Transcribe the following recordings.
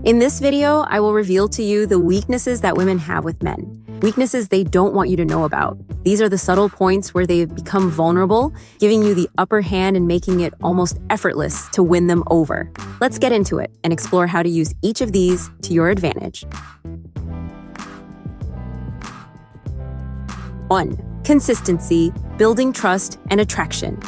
In this video, I will reveal to you the weaknesses that women have with men, weaknesses they don't want you to know about. These are the subtle points where they become vulnerable, giving you the upper hand and making it almost effortless to win them over. Let's get into it and explore how to use each of these to your advantage. 1. Consistency, building trust, and attraction.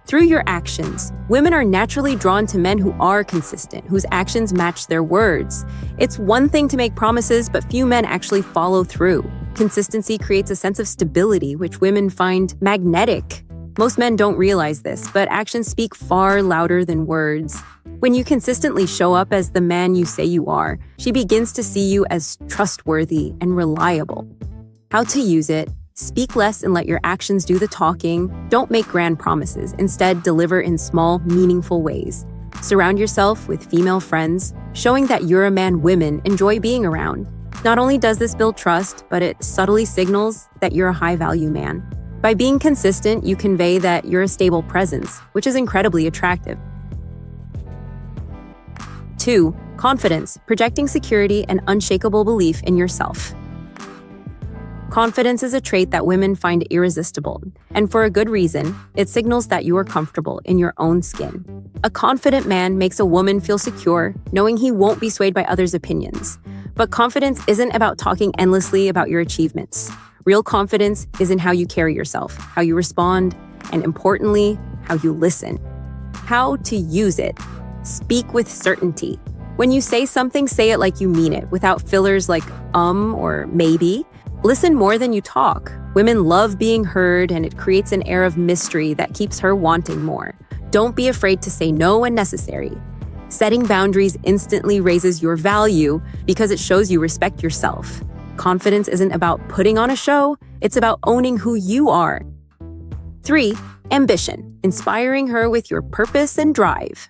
Through your actions, women are naturally drawn to men who are consistent, whose actions match their words. It's one thing to make promises, but few men actually follow through. Consistency creates a sense of stability, which women find magnetic. Most men don't realize this, but actions speak far louder than words. When you consistently show up as the man you say you are, she begins to see you as trustworthy and reliable. How to use it? Speak less and let your actions do the talking. Don't make grand promises. Instead, deliver in small, meaningful ways. Surround yourself with female friends, showing that you're a man women enjoy being around. Not only does this build trust, but it subtly signals that you're a high-value man. By being consistent, you convey that you're a stable presence, which is incredibly attractive. 2. Confidence, projecting security and unshakable belief in yourself. Confidence is a trait that women find irresistible, and for a good reason. It signals that you are comfortable in your own skin. A confident man makes a woman feel secure, knowing he won't be swayed by others' opinions. But confidence isn't about talking endlessly about your achievements. Real confidence is in how you carry yourself, how you respond, and importantly, how you listen. How to use it? Speak with certainty. When you say something, say it like you mean it, without fillers like or maybe. Listen more than you talk. Women love being heard, and it creates an air of mystery that keeps her wanting more. Don't be afraid to say no when necessary. Setting boundaries instantly raises your value because it shows you respect yourself. Confidence isn't about putting on a show, it's about owning who you are. 3. Ambition, inspiring her with your purpose and drive.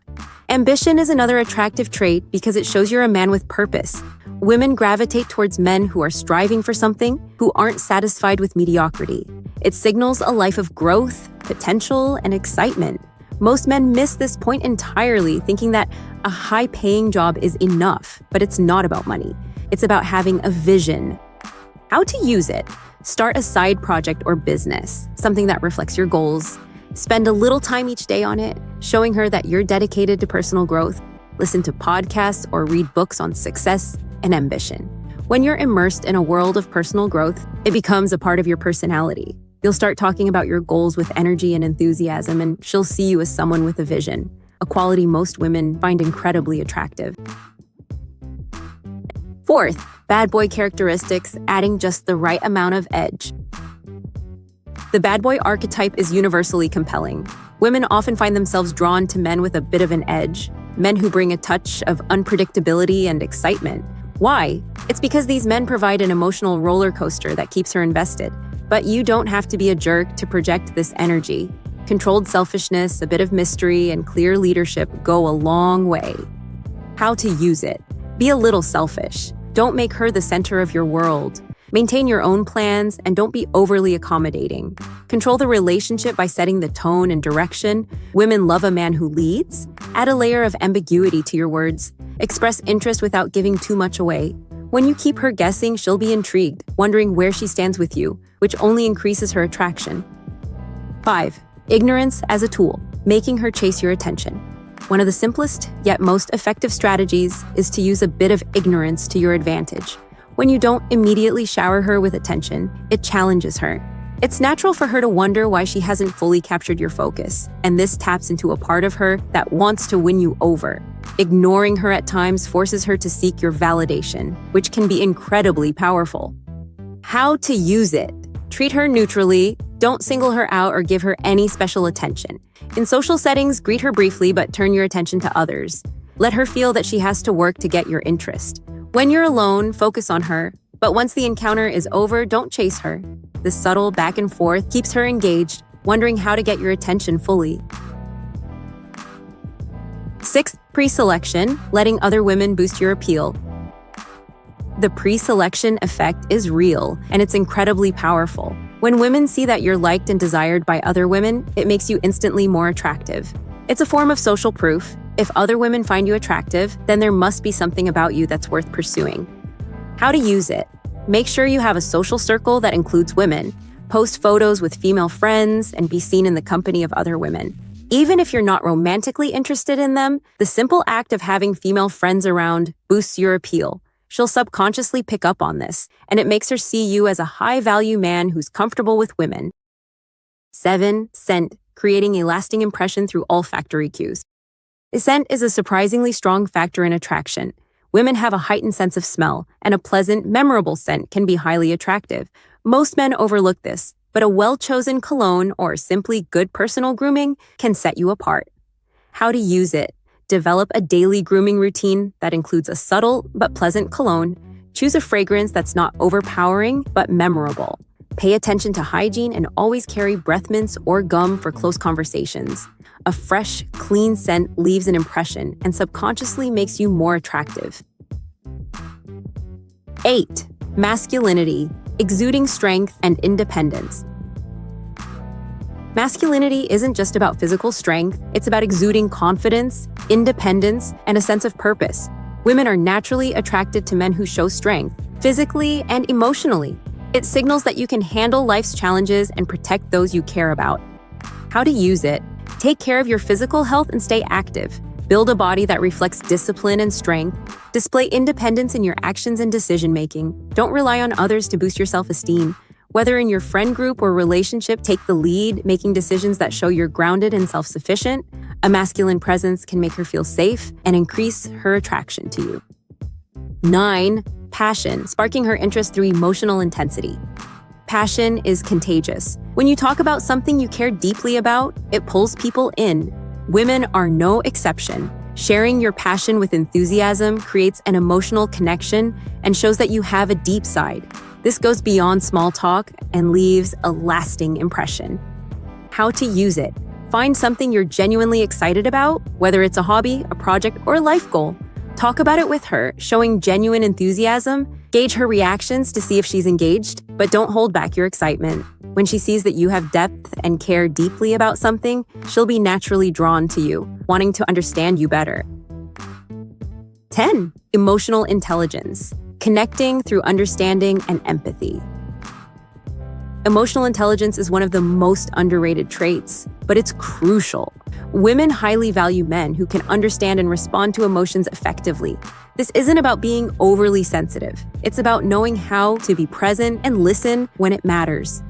Ambition is another attractive trait because it shows you're a man with purpose. Women gravitate towards men who are striving for something, who aren't satisfied with mediocrity. It signals a life of growth, potential, and excitement. Most men miss this point entirely, thinking that a high-paying job is enough, but it's not about money. It's about having a vision. How to use it? Start a side project or business, something that reflects your goals. Spend a little time each day on it, showing her that you're dedicated to personal growth. Listen to podcasts or read books on success and ambition. When you're immersed in a world of personal growth, it becomes a part of your personality. You'll start talking about your goals with energy and enthusiasm, and she'll see you as someone with a vision, a quality most women find incredibly attractive. 4th, bad boy characteristics, adding just the right amount of edge. The bad boy archetype is universally compelling. Women often find themselves drawn to men with a bit of an edge, men who bring a touch of unpredictability and excitement. Why? It's because these men provide an emotional roller coaster that keeps her invested. But you don't have to be a jerk to project this energy. Controlled selfishness, a bit of mystery, and clear leadership go a long way. How to use it? Be a little selfish. Don't make her the center of your world. Maintain your own plans and don't be overly accommodating. Control the relationship by setting the tone and direction. Women love a man who leads. Add a layer of ambiguity to your words. Express interest without giving too much away. When you keep her guessing, she'll be intrigued, wondering where she stands with you, which only increases her attraction. 5. Ignorance as a tool, making her chase your attention. One of the simplest, yet most effective strategies is to use a bit of ignorance to your advantage. When you don't immediately shower her with attention, it challenges her. It's natural for her to wonder why she hasn't fully captured your focus, and this taps into a part of her that wants to win you over. Ignoring her at times forces her to seek your validation, which can be incredibly powerful. How to use it? Treat her neutrally. Don't single her out or give her any special attention. In social settings, greet her briefly but turn your attention to others. Let her feel that she has to work to get your interest. When you're alone, focus on her, but once the encounter is over, don't chase her. This subtle back and forth keeps her engaged, wondering how to get your attention fully. 6th, pre-selection, letting other women boost your appeal. The pre-selection effect is real, and it's incredibly powerful. When women see that you're liked and desired by other women, it makes you instantly more attractive. It's a form of social proof. If other women find you attractive, then there must be something about you that's worth pursuing. How to use it. Make sure you have a social circle that includes women. Post photos with female friends and be seen in the company of other women. Even if you're not romantically interested in them, the simple act of having female friends around boosts your appeal. She'll subconsciously pick up on this, and it makes her see you as a high-value man who's comfortable with women. 7. Scent, creating a lasting impression through olfactory cues. Scent is a surprisingly strong factor in attraction. Women have a heightened sense of smell, and a pleasant, memorable scent can be highly attractive. Most men overlook this, but a well-chosen cologne or simply good personal grooming can set you apart. How to use it. Develop a daily grooming routine that includes a subtle but pleasant cologne. Choose a fragrance that's not overpowering but memorable. Pay attention to hygiene and always carry breath mints or gum for close conversations. A fresh, clean scent leaves an impression and subconsciously makes you more attractive. 8. Masculinity, exuding strength and independence. Masculinity isn't just about physical strength, it's about exuding confidence, independence, and a sense of purpose. Women are naturally attracted to men who show strength, physically and emotionally. It signals that you can handle life's challenges and protect those you care about. How to use it. Take care of your physical health and stay active. Build a body that reflects discipline and strength. Display independence in your actions and decision-making. Don't rely on others to boost your self-esteem. Whether in your friend group or relationship, take the lead, making decisions that show you're grounded and self-sufficient. A masculine presence can make her feel safe and increase her attraction to you. 9. Passion, sparking her interest through emotional intensity. Passion is contagious. When you talk about something you care deeply about, it pulls people in. Women are no exception. Sharing your passion with enthusiasm creates an emotional connection and shows that you have a deep side. This goes beyond small talk and leaves a lasting impression. How to use it. Find something you're genuinely excited about, whether it's a hobby, a project, or a life goal. Talk about it with her, showing genuine enthusiasm. Gauge her reactions to see if she's engaged, but don't hold back your excitement. When she sees that you have depth and care deeply about something, she'll be naturally drawn to you, wanting to understand you better. 10. Emotional intelligence, connecting through understanding and empathy. Emotional intelligence is one of the most underrated traits, but it's crucial. Women highly value men who can understand and respond to emotions effectively. This isn't about being overly sensitive. It's about knowing how to be present and listen when it matters.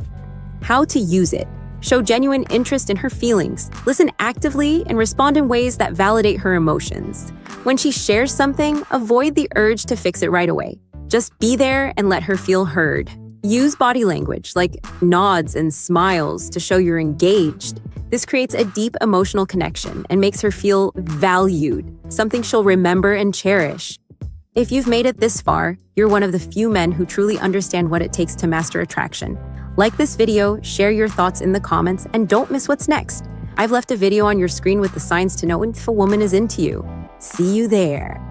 How to use it. Show genuine interest in her feelings. Listen actively and respond in ways that validate her emotions. When she shares something, avoid the urge to fix it right away. Just be there and let her feel heard. Use body language like nods and smiles to show you're engaged. This creates a deep emotional connection and makes her feel valued, something she'll remember and cherish. If you've made it this far, you're one of the few men who truly understand what it takes to master attraction. Like this video, share your thoughts in the comments, and don't miss what's next. I've left a video on your screen with the signs to know if a woman is into you. See you there.